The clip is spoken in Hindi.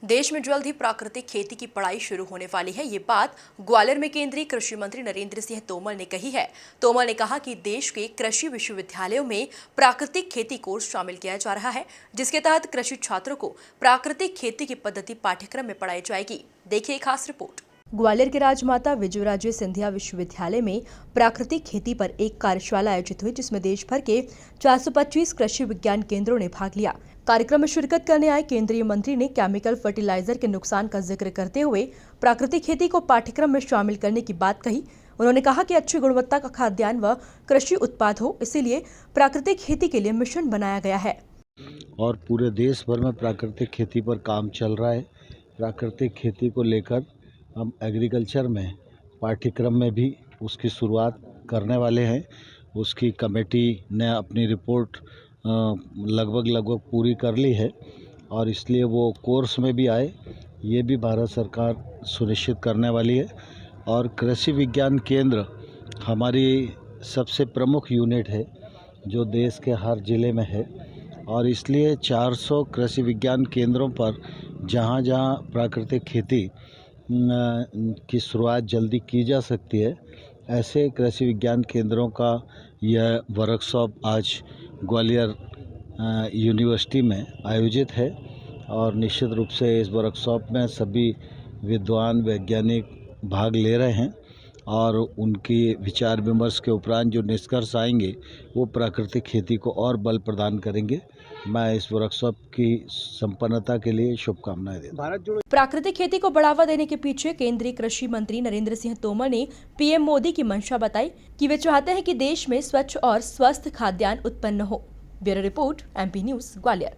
देश में जल्द ही प्राकृतिक खेती की पढ़ाई शुरू होने वाली है। ये बात ग्वालियर में केंद्रीय कृषि मंत्री नरेंद्र सिंह तोमर ने कही है। तोमर ने कहा कि देश के कृषि विश्वविद्यालयों में प्राकृतिक खेती कोर्स शामिल किया जा रहा है, जिसके तहत कृषि छात्रों को प्राकृतिक खेती की पद्धति पाठ्यक्रम में पढ़ाई जाएगी। देखिए खास रिपोर्ट। ग्वालियर के राजमाता विजयराजे सिंधिया विश्वविद्यालय में प्राकृतिक खेती पर एक कार्यशाला आयोजित हुई, जिसमें देश भर के 425 कृषि विज्ञान केंद्रों ने भाग लिया। कार्यक्रम में शिरकत करने आए केंद्रीय मंत्री ने केमिकल फर्टिलाइजर के नुकसान का जिक्र करते हुए प्राकृतिक खेती को पाठ्यक्रम में शामिल करने की बात कही। उन्होंने कहा कि अच्छी गुणवत्ता का खाद्यान्न व कृषि उत्पाद हो, इसीलिए प्राकृतिक खेती के लिए मिशन बनाया गया है। और पूरे देश भर में प्राकृतिक खेती पर काम चल रहा है। प्राकृतिक खेती को लेकर हम एग्रीकल्चर में पाठ्यक्रम में भी उसकी शुरुआत करने वाले हैं। उसकी कमेटी ने अपनी रिपोर्ट लगभग पूरी कर ली है और इसलिए वो कोर्स में भी आए, ये भी भारत सरकार सुनिश्चित करने वाली है। और कृषि विज्ञान केंद्र हमारी सबसे प्रमुख यूनिट है जो देश के हर ज़िले में है, और इसलिए 400 कृषि विज्ञान केंद्रों पर जहाँ प्राकृतिक खेती की शुरुआत जल्दी की जा सकती है, ऐसे कृषि विज्ञान केंद्रों का यह वर्कशॉप आज ग्वालियर यूनिवर्सिटी में आयोजित है। और निश्चित रूप से इस वर्कशॉप में सभी विद्वान वैज्ञानिक भाग ले रहे हैं और उनकी विचार विमर्श के उपरांत जो निष्कर्ष आएंगे वो प्राकृतिक खेती को और बल प्रदान करेंगे। मैं इस वर्कशॉप की संपन्नता के लिए शुभकामनाएं देता हूं। प्राकृतिक खेती को बढ़ावा देने के पीछे केंद्रीय कृषि मंत्री नरेंद्र सिंह तोमर ने पीएम मोदी की मंशा बताई कि वे चाहते हैं कि देश में स्वच्छ और स्वस्थ खाद्यान्न उत्पन्न हो। Bureau report, MP news, Gwalior.